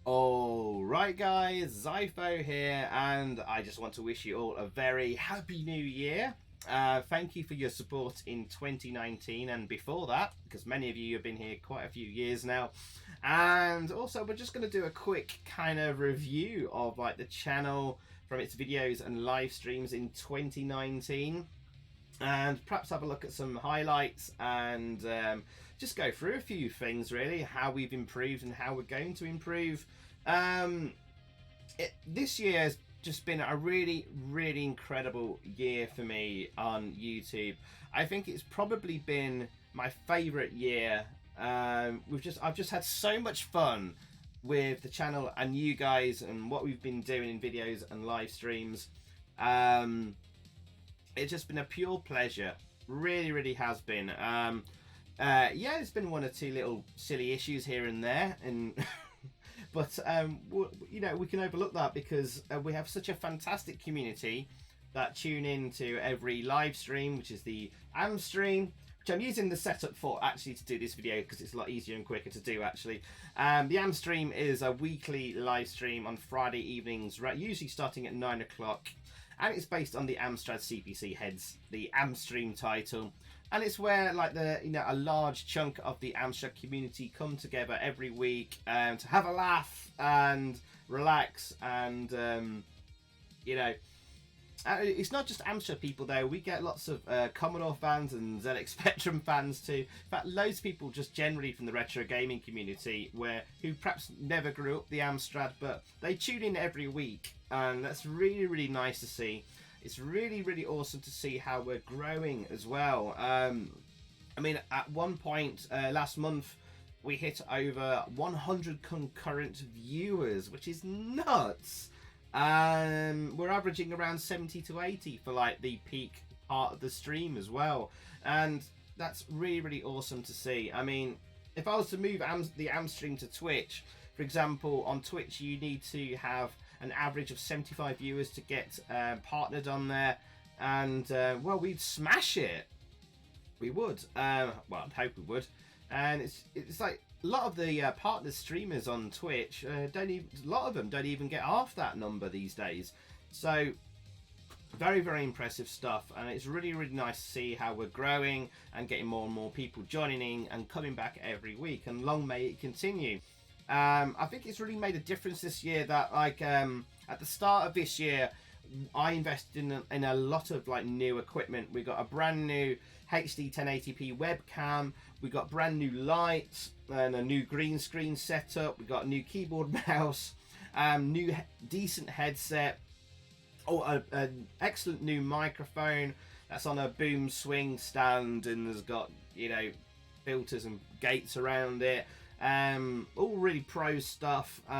Alright guys, Xyphoe here, and I just want to wish you all a very happy new year. Thank you for your support in 2019 and before that, because many of you have been here quite a few years now. And also we're just going to do a quick kind of review of like the channel from its videos and live streams in 2019. And perhaps have a look at some highlights and just go through a few things, really, how we've improved and how we're going to improve. This year has just been a really incredible year for me on YouTube. I think it's probably been my favourite year. I've just had so much fun with the channel and you guys and what we've been doing in videos and live streams. It's just been a pure pleasure. Really has been. Yeah, there's been one or two little silly issues here and there, and but you know, we can overlook that because we have such a fantastic community that tune in to every live stream, which is the AM stream, which I'm using the setup for actually to do this video because it's a lot easier and quicker to do actually. The AM stream is a weekly live stream on Friday evenings, right, usually starting at 9 o'clock. And it's based on the Amstrad CPC heads, the Amstream title, and it's where like a large chunk of the Amstrad community come together every week to have a laugh and relax and it's not just Amstrad people though. We get lots of Commodore fans and ZX Spectrum fans too. In fact, loads of people just generally from the retro gaming community who perhaps never grew up the Amstrad, but they tune in every week, and that's really nice to see. It's really awesome to see how we're growing as well. I mean, at one point last month we hit over 100 concurrent viewers, which is nuts. We're averaging around 70 to 80 for like the peak part of the stream as well, and that's really awesome to see. I mean, if I was to move the AM stream to Twitch, for example, on Twitch you need to have an average of 75 viewers to get partnered on there, and well, we'd smash it. We would. Well, I'd hope we would. And it's like a lot of the partner streamers on Twitch a lot of them don't even get half that number these days. So very impressive stuff, and it's really nice to see how we're growing and getting more and more people joining in and coming back every week, and long may it continue. I think it's really made a difference this year that like at the start of this year I invested in a lot of like new equipment. We got a brand new HD 1080p webcam, we got brand new lights and a new green screen setup, we got a new keyboard mouse, new decent headset, an excellent new microphone that's on a boom swing stand and has got, you know, filters and gates around it. All really pro stuff. We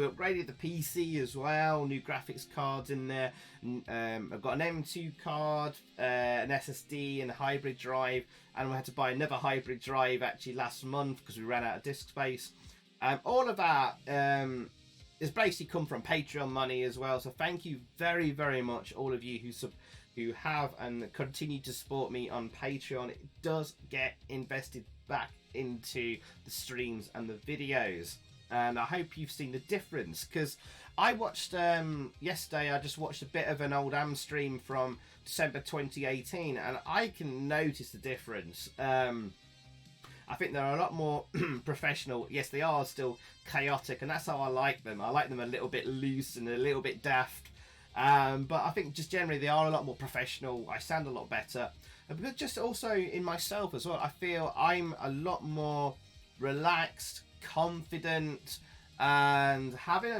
upgraded the PC as well, new graphics cards in there. I've got an M2 card, an SSD and a hybrid drive, and we had to buy another hybrid drive actually last month because we ran out of disk space. All of that has basically come from Patreon money as well, so thank you very much all of you who have and continue to support me on Patreon. It does get invested back into the streams and the videos, and I hope you've seen the difference, because I watched yesterday, I just watched a bit of an old AM stream from December 2018, and I can notice the difference. I think they're a lot more professional. Yes, they are still chaotic, and that's how I like them. I like them a little bit loose and a little bit daft. But I think just generally they are a lot more professional. I sound a lot better, but just also in myself as well, I feel I'm a lot more relaxed, confident, and having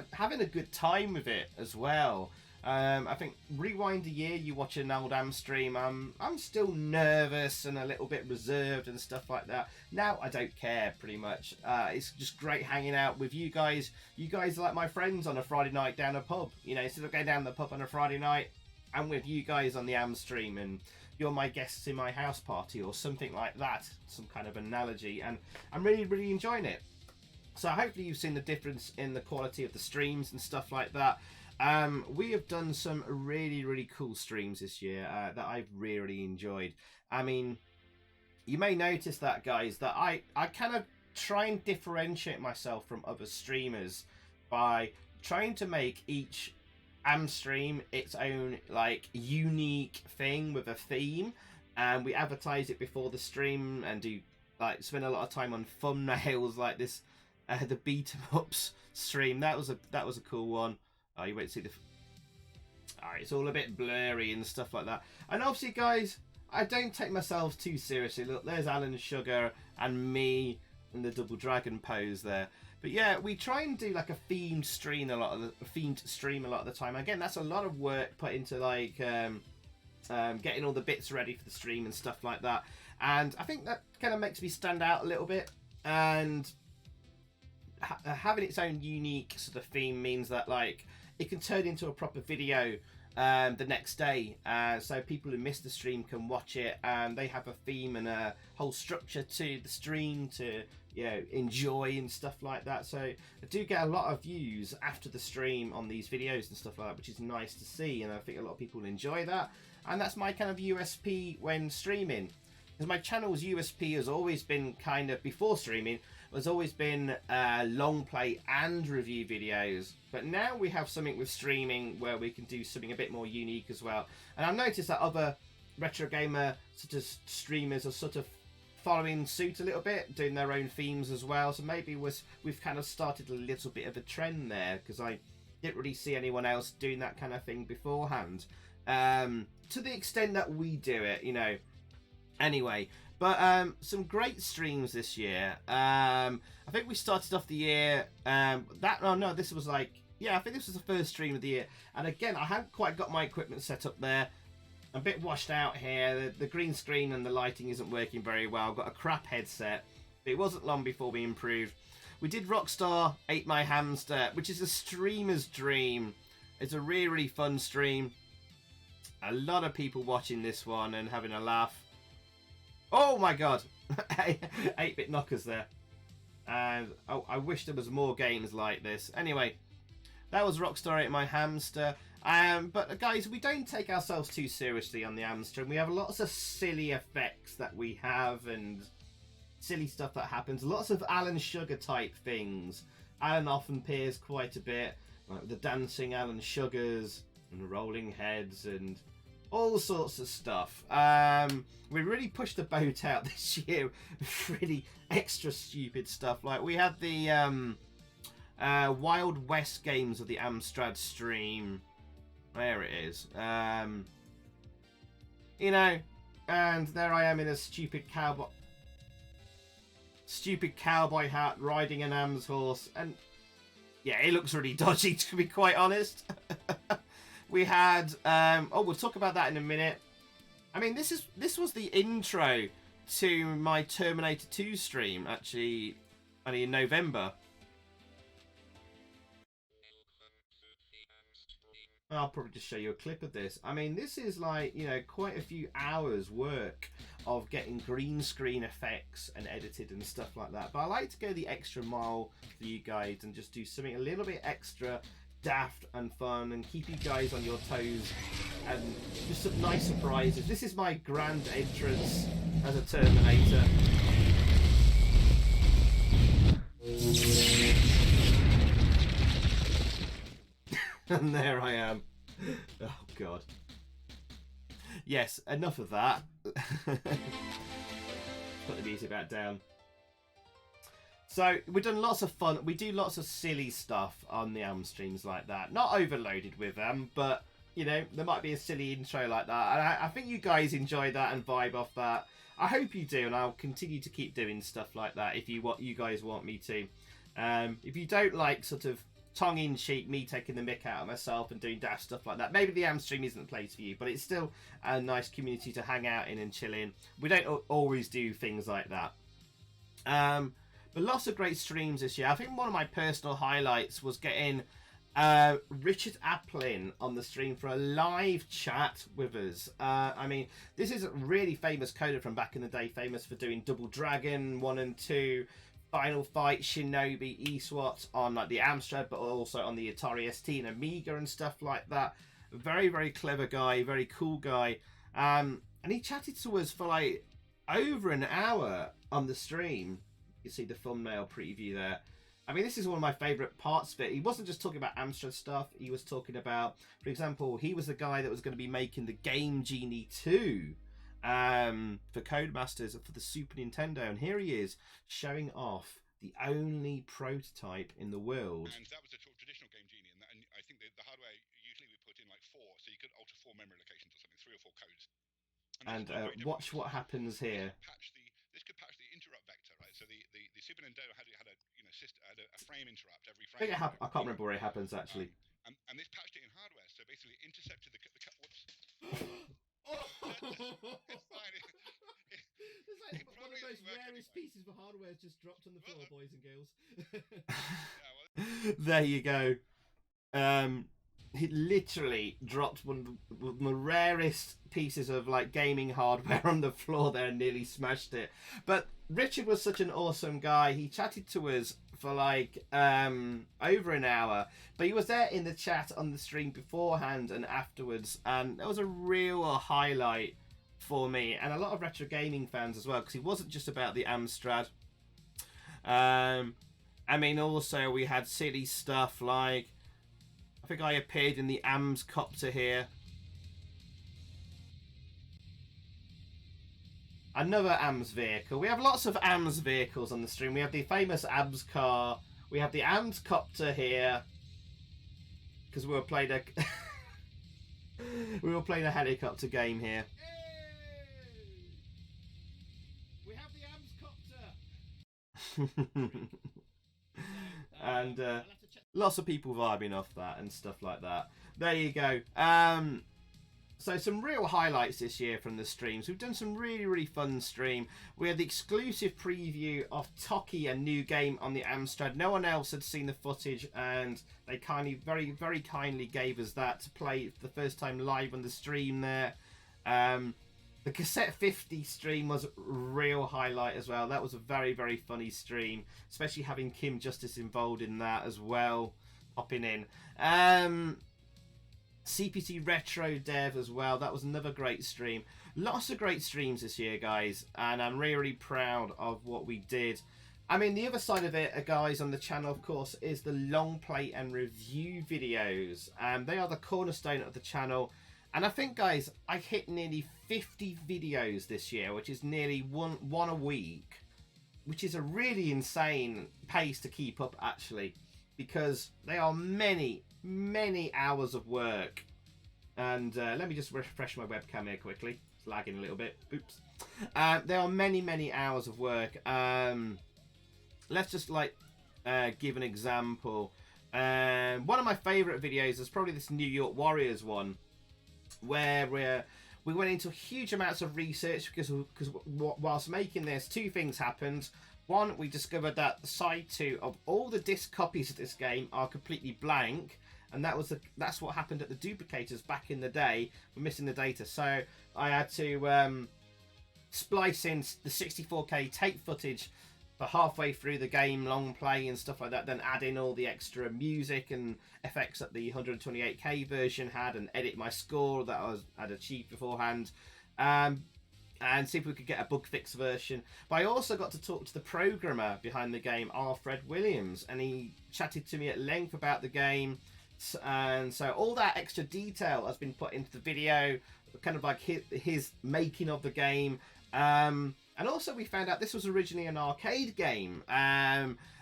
a good time with it as well. I think rewind a year, you watch an old AM stream, I'm still nervous and a little bit reserved and stuff like that. Now I don't care pretty much. It's just great hanging out with you guys. You guys are like my friends on a Friday night down a pub. You know, instead of going down the pub on a Friday night, I'm with you guys on the AM stream, and you're my guests in my house party or something like that. Some kind of analogy, and I'm really enjoying it. So hopefully you've seen the difference in the quality of the streams and stuff like that. We have done some really cool streams this year that I've really enjoyed. I mean, you may notice that, guys, that I kind of try and differentiate myself from other streamers by trying to make each stream its own like unique thing with a theme, and we advertise it before the stream and do like spend a lot of time on thumbnails like this. The beat 'em ups stream, that was a cool one. Oh, you won't see the. Alright, it's all a bit blurry and stuff like that. And obviously, guys, I don't take myself too seriously. Look, there's Alan Sugar and me in the double dragon pose there. But yeah, we try and do like a themed stream a lot of the time. Again, that's a lot of work put into like getting all the bits ready for the stream and stuff like that. And I think that kind of makes me stand out a little bit. And having its own unique sort of theme means that like it can turn into a proper video the next day, so people who miss the stream can watch it, and they have a theme and a whole structure to the stream to, you know, enjoy and stuff like that. So I do get a lot of views after the stream on these videos and stuff like that, which is nice to see, and I think a lot of people enjoy that. And that's my kind of USP when streaming, because my channel's USP has always been kind of, before streaming, has always been long play and review videos. But now we have something with streaming where we can do something a bit more unique as well. And I've noticed that other retro gamer sort of streamers are sort of following suit a little bit, doing their own themes as well. So maybe we've kind of started a little bit of a trend there, because I didn't really see anyone else doing that kind of thing beforehand. To the extent that we do it, you know. Anyway, but some great streams this year. I think we started off the year this was like, yeah, I think this was the first stream of the year. And again, I haven't quite got my equipment set up there. I'm a bit washed out here. The green screen and the lighting isn't working very well. I've got a crap headset. It wasn't long before we improved. We did Rockstar Ate My Hamster, which is a streamer's dream. It's a really, really fun stream. A lot of people watching this one and having a laugh. Oh my god, 8-bit knockers there. And I wish there was more games like this. Anyway, that was Rockstar Ate My Hamster. But guys, we don't take ourselves too seriously on the Amstrad. We have lots of silly effects that we have and silly stuff that happens. Lots of Alan Sugar type things. Alan often appears quite a bit, like the dancing Alan Sugars and the rolling heads and all sorts of stuff. We really pushed the boat out this year with really extra stupid stuff. Like we had the Wild West games of the Amstrad stream. There it is. You know, and there I am in a stupid cowboy hat riding an Am's horse, and yeah, it looks really dodgy, to be quite honest. We had we'll talk about that in a minute. I mean, this was the intro to my Terminator 2 stream, actually, only in November. I'll probably just show you a clip of this. I mean, this is like, you know, quite a few hours work of getting green screen effects and edited and stuff like that. But I like to go the extra mile for you guys and just do something a little bit extra daft and fun and keep you guys on your toes and just some nice surprises. This is my grand entrance as a Terminator. And there I am. Oh god. Yes, enough of that. Put the music back down. So we've done lots of fun. We do lots of silly stuff on the Am streams like that. Not overloaded with them, but you know, there might be a silly intro like that. And I think you guys enjoy that and vibe off that. I hope you do, and I'll continue to keep doing stuff like that if you guys want me to. If you don't like sort of tongue-in-cheek me taking the mick out of myself and doing daft stuff like that, maybe the Am stream isn't the place for you, but it's still a nice community to hang out in and chill in. We don't always do things like that. But lots of great streams this year. I think one of my personal highlights was getting Richard Applin on the stream for a live chat with us. I mean, this is a really famous coder from back in the day, famous for doing Double Dragon 1 and 2, Final Fight, Shinobi, eSWAT on like the Amstrad, but also on the Atari ST and Amiga and stuff like that. Very, very clever guy, very cool guy. And he chatted to us for like over an hour on the stream. You see the thumbnail preview there. I mean, this is one of my favourite parts of it. He wasn't just talking about Amstrad stuff. He was talking about, for example, he was the guy that was going to be making the Game Genie 2 for Codemasters for the Super Nintendo. And here he is showing off the only prototype in the world. And that was the traditional Game Genie. And I think the hardware, usually we put in like 4, so you could alter 4 memory locations or something, 3 or 4 codes. And watch what happens here. This could patch the interrupt vector, right? So the Super Nintendo had a frame interrupt every frame. I can't remember where it happens actually. And this patched it in hardware, so basically intercepted the whoops. It's fine. It's like one of those rarest pieces of hardware just dropped on the floor, boys and girls. There you go. He literally dropped one of the rarest pieces of like gaming hardware on the floor there and nearly smashed it. But Richard was such an awesome guy. He chatted to us for like over an hour, but he was there in the chat on the stream beforehand and afterwards, and that was a real highlight for me and a lot of retro gaming fans as well, because he wasn't just about the Amstrad. I mean, also we had silly stuff like, I think I appeared in the AMS copter here. Another AMS vehicle. We have lots of AMS vehicles on the stream. We have the famous AMS car. We have the AMS copter here. Because we were playing a a helicopter game here. We have the AMS copter. And lots of people vibing off that and stuff like that. There you go. So some real highlights this year from the streams. We've done some really fun stream. We had the exclusive preview of Toki, a new game on the Amstrad. No one else had seen the footage, and they kindly, very kindly gave us that to play for the first time live on the stream there. The Cassette 50 stream was a real highlight as well. That was a very funny stream, especially having Kim Justice involved in that as well, popping in. CPC Retro Dev as well. That was another great stream. Lots of great streams this year, guys, and I'm really proud of what we did. I mean, the other side of it, guys, on the channel, of course, is the long play and review videos. They are the cornerstone of the channel. And I think, guys, I hit nearly 50 videos this year, which is nearly one a week, which is a really insane pace to keep up, actually, because they are many hours of work. And let me just refresh my webcam here quickly. It's lagging a little bit. Oops. There are many hours of work. Let's just like give an example. One of my favorite videos is probably this New York Warriors one, where we went into huge amounts of research because whilst making this, 2 things happened. One, we discovered that the side 2 of all the disc copies of this game are completely blank, and that's what happened at the duplicators back in the day. We're missing the data, so I had to splice in the 64K tape footage for halfway through the game, long play and stuff like that, then add in all the extra music and effects that the 128K version had, and edit my score that I'd achieved beforehand, and see if we could get a bug fix version. But I also got to talk to the programmer behind the game, Fred Williams, and he chatted to me at length about the game. And so all that extra detail has been put into the video, kind of like his making of the game. And also we found out this was originally an arcade game.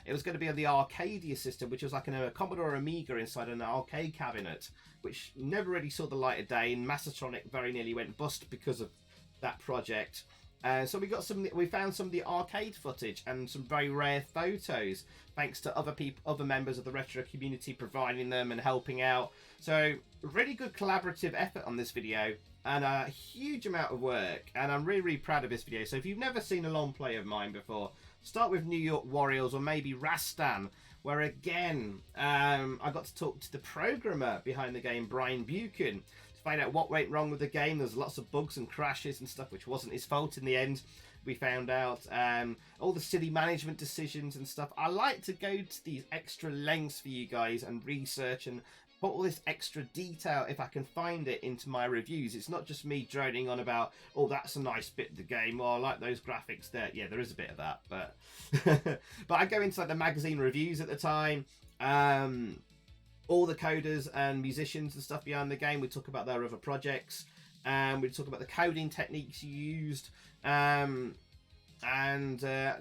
It was going to be on the Arcadia system, which was like a Commodore Amiga inside an arcade cabinet, which never really saw the light of day, and Massatronic very nearly went bust because of that project. So we found some of the arcade footage and some very rare photos, thanks to other members of the retro community providing them and helping out. So really good collaborative effort on this video, and a huge amount of work, and I'm really proud of this video. So if you've never seen a long play of mine before, start with New York Warriors or maybe Rastan, where again I got to talk to the programmer behind the game, Brian Buchan, to find out what went wrong with the game. There's lots of bugs and crashes and stuff, which wasn't his fault in the end. We found out all the silly management decisions and stuff. I like to go to these extra lengths for you guys and research and put all this extra detail, if I can find it, into my reviews. It's not just me droning on about, oh, that's a nice bit of the game, or I like those graphics there. Yeah, there is a bit of that, but but I go into like the magazine reviews at the time, all the coders and musicians and stuff behind the game. We talk about their other projects, and we talk about the coding techniques used, and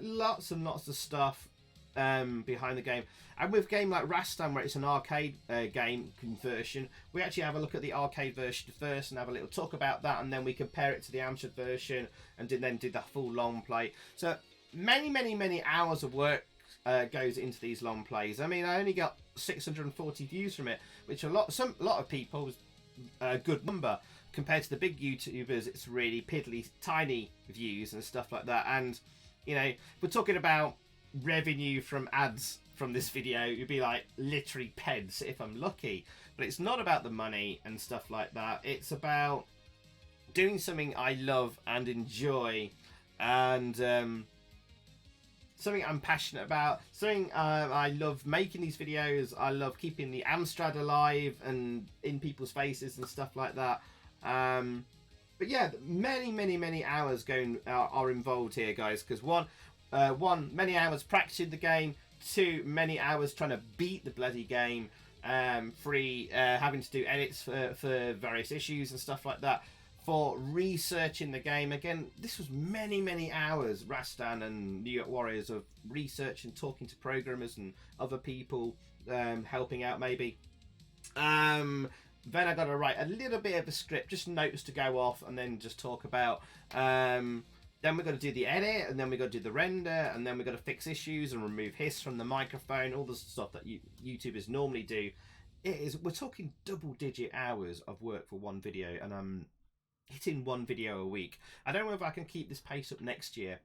lots and lots of stuff behind the game. And with a game like Rastan, where it's an arcade game conversion, we actually have a look at the arcade version first and have a little talk about that, and then we compare it to the Amstrad version and then did the full long play. So many hours of work goes into these long plays. I mean, I only got 640 views from it, which a lot of people, a good number compared to the big YouTubers. It's really piddly tiny views and stuff like that. And you know, we're talking about revenue from ads from this video, you'd be like literally pence if I'm lucky. But it's not about the money and stuff like that. It's about doing something I love and enjoy, and something I'm passionate about, something I love making these videos. I love keeping the Amstrad alive and in people's faces and stuff like that. But yeah, many hours are involved here, guys, because one, many hours practicing the game, 2, many hours trying to beat the bloody game, 3, having to do edits for various issues and stuff like that, 4, researching the game. Again, this was many hours, Rastan and New York Warriors, of research and talking to programmers and other people, helping out maybe. Then I got to write a little bit of a script, just notes to go off, and then just talk about. Then we've got to do the edit, and then we've got to do the render, and then we've got to fix issues and remove hiss from the microphone, all the stuff that YouTubers normally do. We're talking double-digit hours of work for one video, and I'm hitting one video a week. I don't know if I can keep this pace up next year,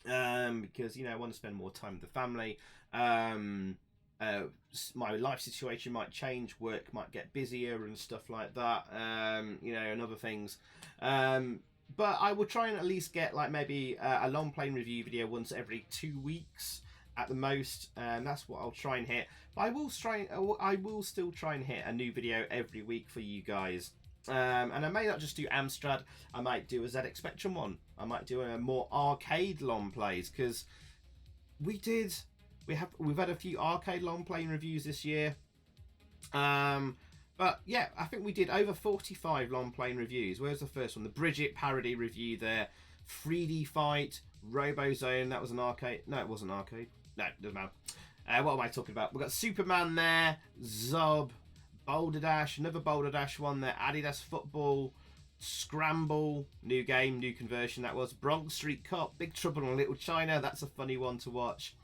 because, you know, I want to spend more time with the family. My life situation might change, work might get busier and stuff like that, you know, and other things. But I will try and at least get like maybe a long plane review video once every 2 weeks at the most, and that's what I'll try and hit. But I will still try and hit a new video every week for you guys. And I may not just do Amstrad, I might do a ZX Spectrum one. I might do a more arcade long plays, because we've had a few arcade long playing reviews this year. But yeah, I think we did over 45 long playing reviews. Where's the first one? The Bridget parody review there. 3D Fight, Robozone, that was an arcade. No, it wasn't arcade. No, doesn't matter. What am I talking about? We've got Superman there, Zob, Boulder Dash, another Boulder Dash one there, Adidas Football, Scramble, new game, new conversion that was, Bronx Street Cop, Big Trouble in Little China, that's a funny one to watch.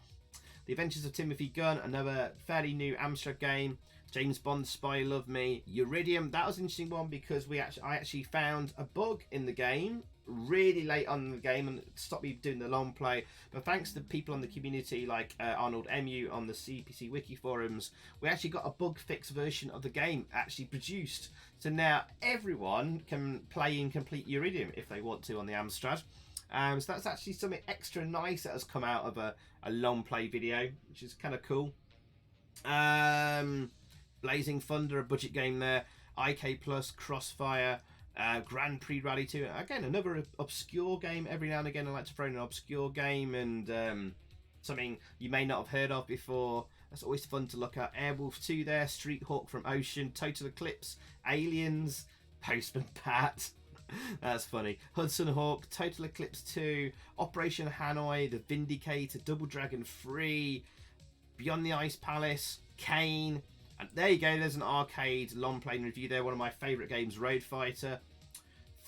The Adventures of Timothy Gunn, another fairly new Amstrad game. James Bond Spy Love Me, Uridium, that was an interesting one because I actually found a bug in the game really late on in the game and stopped me doing the long play, but thanks to people on the community like Arnold MU on the CPC Wiki forums, we actually got a bug fix version of the game actually produced, so now everyone can play in complete Uridium if they want to on the Amstrad. So that's actually something extra nice that has come out of a long play video, which is kind of cool. Blazing Thunder, a budget game there, IK Plus, Crossfire, Grand Prix Rally 2, again another obscure game. Every now and again I like to throw in an obscure game and something you may not have heard of before. That's always fun to look at. Airwolf 2 there, Street Hawk from Ocean, Total Eclipse, Aliens, Postman Pat, that's funny, Hudson Hawk, Total Eclipse 2, Operation Hanoi, The Vindicator, Double Dragon 3, Beyond the Ice Palace, Kane. And there you go, there's an arcade long playing review there, one of my favourite games, Road Fighter,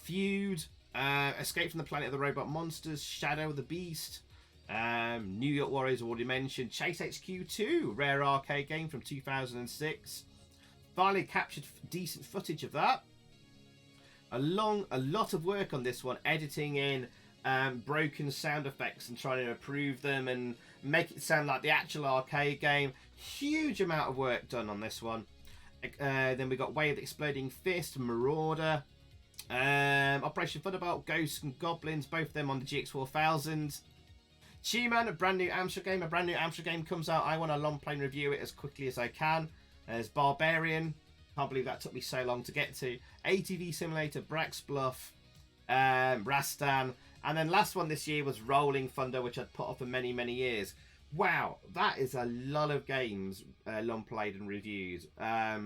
Feud, Escape from the Planet of the Robot Monsters, Shadow of the Beast, New York Warriors already mentioned, Chase HQ 2, rare arcade game from 2006. Finally captured decent footage of that. A lot of work on this one, editing in broken sound effects and trying to improve them and make it sound like the actual arcade game. Huge amount of work done on this one. Then we got Way of the Exploding Fist, Marauder, Operation Thunderbolt, Ghosts and Goblins, both of them on the GX4000. Cheeman, a brand new Amstrad game. A brand new Amstrad game comes out. I want to long play and review it as quickly as I can. There's Barbarian. Can't believe that took me so long to get to. ATV Simulator, Brax Bluff, Rastan, and then last one this year was Rolling Thunder, which I'd put off for many, many years. Wow, that is a lot of games long played and reviews. For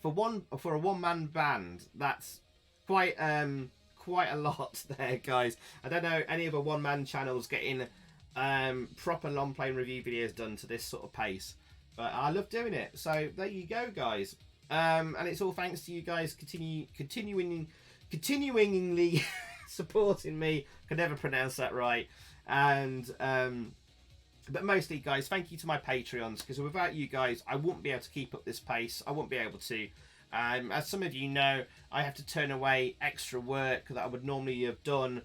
a one-man band, that's quite a lot there, guys. I don't know any other one-man channels getting proper long play and review videos done to this sort of pace, but I love doing it. So there you go, guys. And it's all thanks to you guys continuingly supporting me. I can never pronounce that right. And but mostly, guys, thank you to my Patreons, because without you guys, I wouldn't be able to keep up this pace. I wouldn't be able to. As some of you know, I have to turn away extra work that I would normally have done,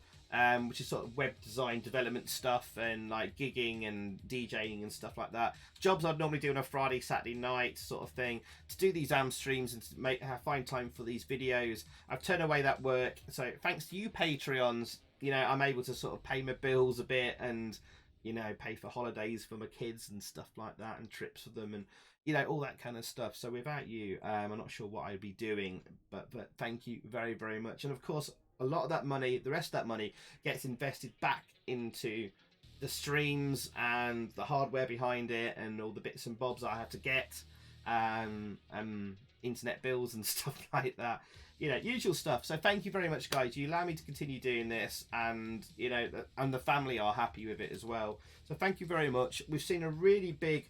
which is sort of web design development stuff and like gigging and DJing and stuff like that. Jobs I'd normally do on a Friday, Saturday night sort of thing, to do these AM streams and to find time for these videos. I've turned away that work. So thanks to you Patreons, you know, I'm able to sort of pay my bills a bit and, you know, pay for holidays for my kids and stuff like that, and trips for them, and, you know, all that kind of stuff. So without you, I'm not sure what I'd be doing, but thank you very, very much. And of course, a lot of that money, the rest of that money, gets invested back into the streams and the hardware behind it and all the bits and bobs I have to get, internet bills and stuff like that. You know, usual stuff. So thank you very much, guys. You allow me to continue doing this, and, you know, and the family are happy with it as well. So thank you very much. We've seen a really big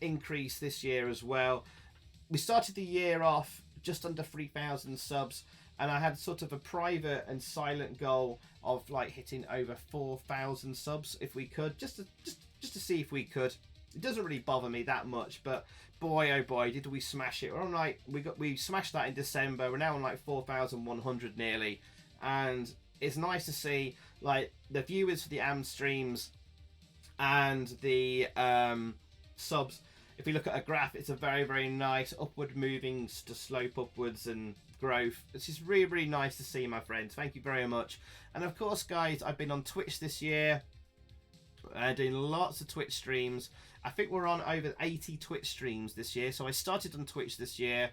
increase this year as well. We started the year off just under 3,000 subs, and I had sort of a private and silent goal of like hitting over 4,000 subs if we could, just to see if we could. It doesn't really bother me that much, but boy oh boy did we smash it. We're on like we smashed that in December. We're now on like 4,100 nearly, and it's nice to see like the viewers for the AM streams and the subs. If we look at a graph, it's a very, very nice upward moving to slope upwards and growth. It's just really, really nice to see, my friends. Thank you very much. And of course, guys, I've been on Twitch this year, doing lots of Twitch streams. I think we're on over 80 Twitch streams this year. So I started on Twitch this year.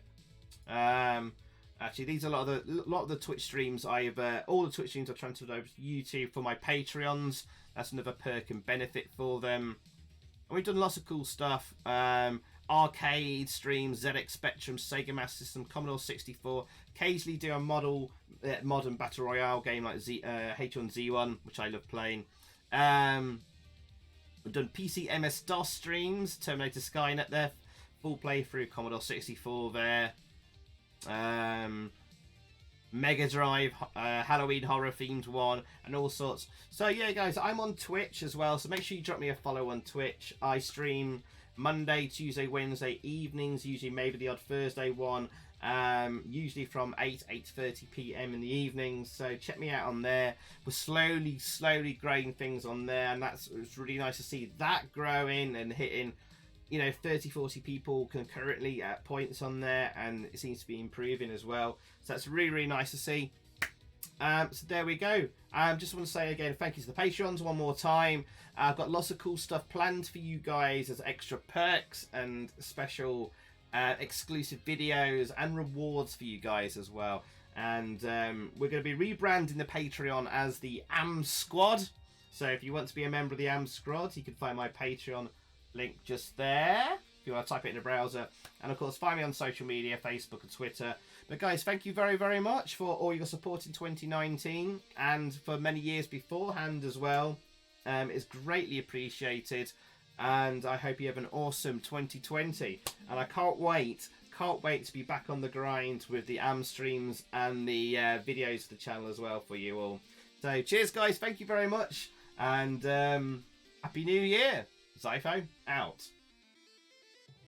Actually, these are a lot of the Twitch streams. All the Twitch streams I've transferred over to YouTube for my Patreons. That's another perk and benefit for them. And we've done lots of cool stuff. Arcade streams, ZX Spectrum, Sega Master System, Commodore 64. Occasionally do a modern Battle Royale game like H1Z1, which I love playing. We've done PC MS-DOS streams, Terminator Skynet there, full playthrough, Commodore 64 there. Mega Drive, Halloween horror themed one, and all sorts. So yeah, guys, I'm on Twitch as well, so make sure you drop me a follow on Twitch. I stream Monday, Tuesday, Wednesday evenings, usually maybe the odd Thursday one, usually from 8:30 p.m. in the evenings. So check me out on there. We're slowly growing things on there, and it's really nice to see that growing and hitting, you know, 30-40 people concurrently at points on there, and it seems to be improving as well. So that's really, really nice to see. So there we go. Just want to say again, thank you to the Patreons one more time. I've got lots of cool stuff planned for you guys as extra perks and special exclusive videos and rewards for you guys as well. And we're going to be rebranding the Patreon as the AM Squad. So if you want to be a member of the AM Squad, you can find my Patreon link just there if you want to type it in the browser. And of course, find me on social media, Facebook and Twitter. But guys, thank you very, very much for all your support in 2019 and for many years beforehand as well. It's greatly appreciated, and I hope you have an awesome 2020. And I can't wait to be back on the grind with the AM streams and the videos for the channel as well for you all. So cheers, guys. Thank you very much, and Happy New Year. Xyphoe out.